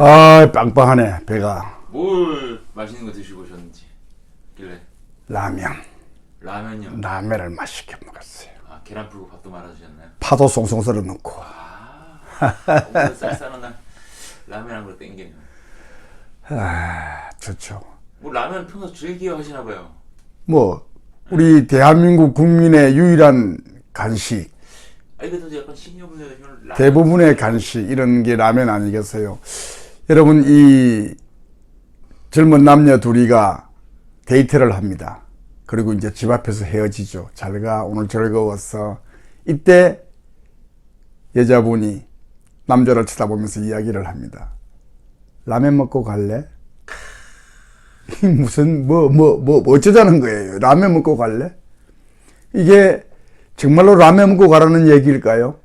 아, 빵빵하네, 배가. 뭘 맛있는 거 드시고 오셨는지 길래. 라면. 라면요? 라면을 맛있게 먹었어요. 아, 계란 풀고 밥도 말아주셨나요? 파도 송송 썰어 넣고. 오늘 쌀쌀한 날 라면 한 그릇 땡기네요. 아, 좋죠. 뭐 라면 평소 즐겨 하시나 봐요. 뭐, 우리 대한민국 국민의 유일한 간식, 그래도 약간 시니어분들 라면 대부분의 간식, 이런 게 라면 아니겠어요? 여러분, 이 젊은 남녀 둘이가 데이트를 합니다. 그리고 이제 집 앞에서 헤어지죠. 잘 가, 오늘 즐거웠어. 이때 여자분이 남자를 쳐다보면서 이야기를 합니다. 라면 먹고 갈래? 무슨 어쩌자는 거예요. 라면 먹고 갈래? 이게 정말로 라면 먹고 가라는 얘기일까요?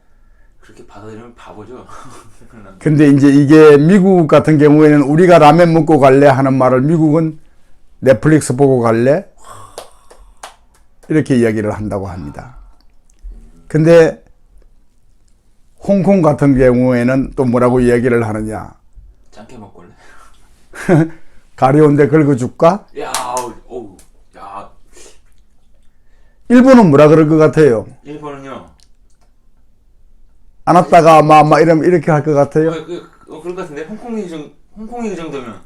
그렇게 받아들이면 바보죠. 근데 이제 이게 미국 같은 경우에는 우리가 라면 먹고 갈래 하는 말을 미국은 넷플릭스 보고 갈래? 이렇게 이야기를 한다고 합니다. 근데 홍콩 같은 경우에는 또 뭐라고 이야기를 하느냐? 짱게 먹고 올래? 가려운데 긁어줄까? 야, 어우, 야. 일본은 뭐라 그럴 것 같아요? 일본은요? 안 왔다가 막 이러면 이렇게 할 것 같아요? 그럴 것 같은데 홍콩이 그 정도면.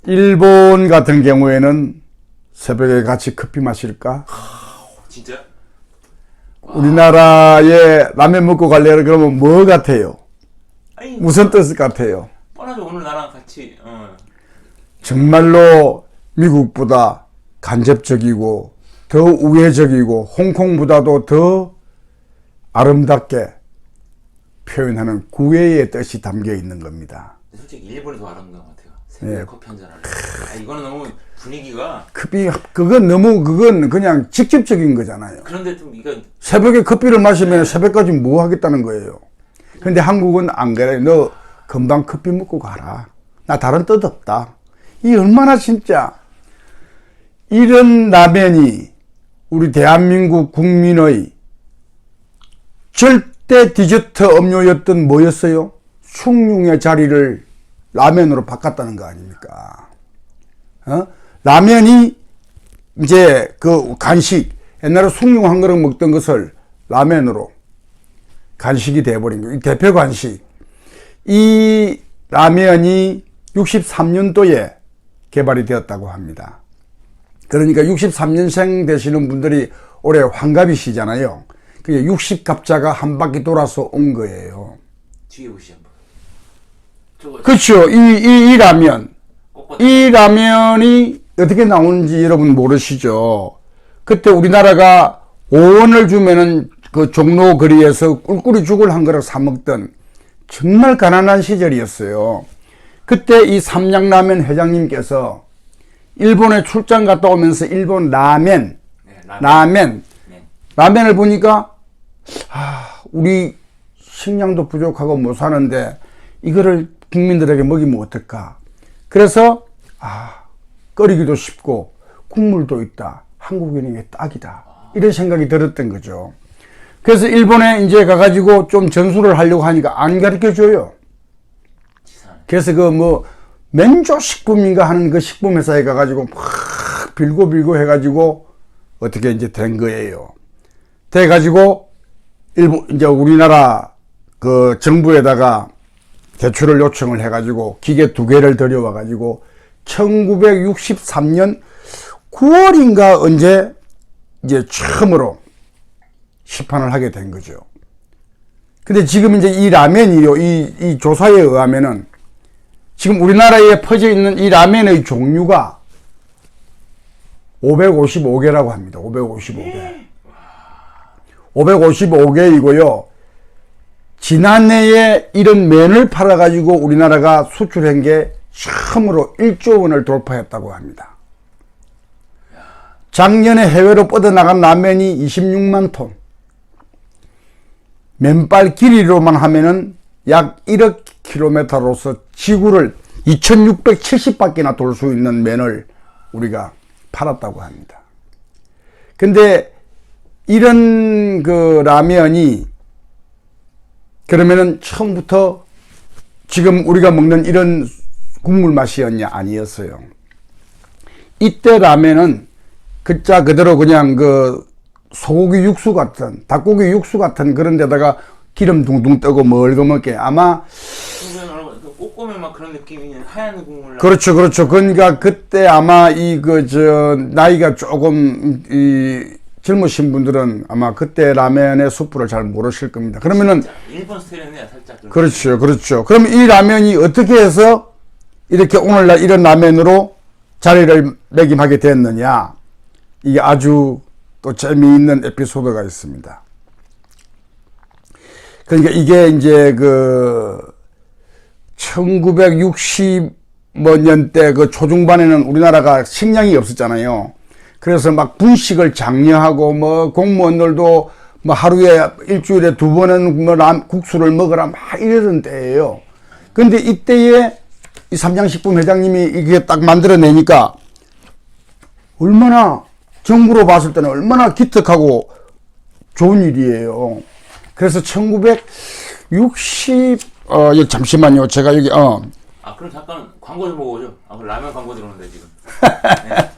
일본 같은 경우에는 새벽에 같이 커피 마실까? 진짜? 우리나라에 라면 먹고 갈래? 그러면 뭐 같아요? 아니, 무슨 뜻 같아요? 뻔하죠. 오늘 나랑 같이. 정말로 미국보다 간접적이고 더 우회적이고 홍콩보다도 더 아름답게 표현하는 구애의 뜻이 담겨 있는 겁니다. 솔직히 일본이 더 아름다운 것 같아요. 새벽에 커피 한잔 할래. 이거는 너무 분위기가. 그건 그냥 직접적인 거잖아요. 그런데 좀 이건 새벽에 커피를 마시면 새벽까지 뭐 하겠다는 거예요. 근데 한국은 안 그래. 너 금방 커피 먹고 가라. 나 다른 뜻 없다. 이 얼마나 진짜 이런 라면이 우리 대한민국 국민의 절대 디저트 음료였던 뭐였어요? 숭늉의 자리를 라면으로 바꿨다는 거 아닙니까? 라면이 이제 그 간식, 옛날에 숭늉 한 그릇 먹던 것을 라면으로 간식이 돼버린 거예요. 대표 간식. 이 라면이 63년도에 개발이 되었다고 합니다. 그러니까 63년생 되시는 분들이 올해 환갑이시잖아요. 그게 60갑자가 한 바퀴 돌아서 온 거예요. 뒤에 보시 한번. 그렇죠. 이 라면. 이 라면이 어떻게 나오는지 여러분 모르시죠? 그때 우리나라가 5원을 주면은 그 종로 거리에서 꿀꿀이 죽을 한 그릇 사 먹던 정말 가난한 시절이었어요. 그때 이 삼양라면 회장님께서 일본에 출장 갔다 오면서 일본 라면을 보니까 우리 식량도 부족하고 못 사는데 이거를 국민들에게 먹이면 어떨까? 그래서 끓이기도 쉽고 국물도 있다. 한국인에게 딱이다. 이런 생각이 들었던 거죠. 그래서 일본에 이제 가가지고 좀 전수를 하려고 하니까 안 가르쳐줘요. 그래서 맨조 식품인가 하는 그 식품회사에 가가지고 막 빌고 해가지고 어떻게 이제 된 거예요. 돼가지고 이제 우리나라 그 정부에다가 대출을 요청을 해가지고 기계 2개를 들여와가지고 1963년 9월인가 언제 이제 처음으로 시판을 하게 된 거죠. 근데 지금 이제 이 라면이요, 이 조사에 의하면은 지금 우리나라에 퍼져 있는 이 라면의 종류가 555개라고 합니다. 555개. 555개이고요. 지난해에 이런 면을 팔아가지고 우리나라가 수출한 게 처음으로 1조 원을 돌파했다고 합니다. 작년에 해외로 뻗어나간 라면이 26만 톤. 맨발 길이로만 하면은 약 1억 킬로미터로서 지구를 2670바퀴나 돌 수 있는 면을 우리가 팔았다고 합니다. 근데 이런 그 라면이 그러면은 처음부터 지금 우리가 먹는 이런 국물 맛이었냐? 아니었어요. 이때 라면은 그자 그대로 그냥 그 소고기 육수 같은, 닭고기 육수 같은 그런 데다가 기름 둥둥 뜨고 멀거먹게 아마 꼬꼬매 막 그런 느낌이 하얀 국물. 그렇죠, 그렇죠. 그러니까 그때 아마 나이가 조금 젊으신 분들은 아마 그때 라면의 숯불을 잘 모르실 겁니다. 그러면은 일본 스타일이네요, 살짝. 그렇죠, 그렇죠. 그럼 이 라면이 어떻게 해서 이렇게 오늘날 이런 라면으로 자리를 매김하게 됐느냐? 이게 아주 또 재미있는 에피소드가 있습니다. 그러니까 이게 이제 1960년대 그 초중반에는 우리나라가 식량이 없었잖아요. 그래서 막 분식을 장려하고 뭐 공무원들도 뭐 하루에 일주일에 2번은 뭐 국수를 먹으라 막 이러던 때예요. 근데 이때에 이 삼양식품 회장님이 이게 딱 만들어내니까 얼마나 정부로 봤을 때는 얼마나 기특하고 좋은 일이에요. 그래서 1960 잠시만요. 제가 여기 아, 그럼 잠깐 광고 좀 보고 오죠. 아, 그 라면 광고 들어오는데 지금. 네.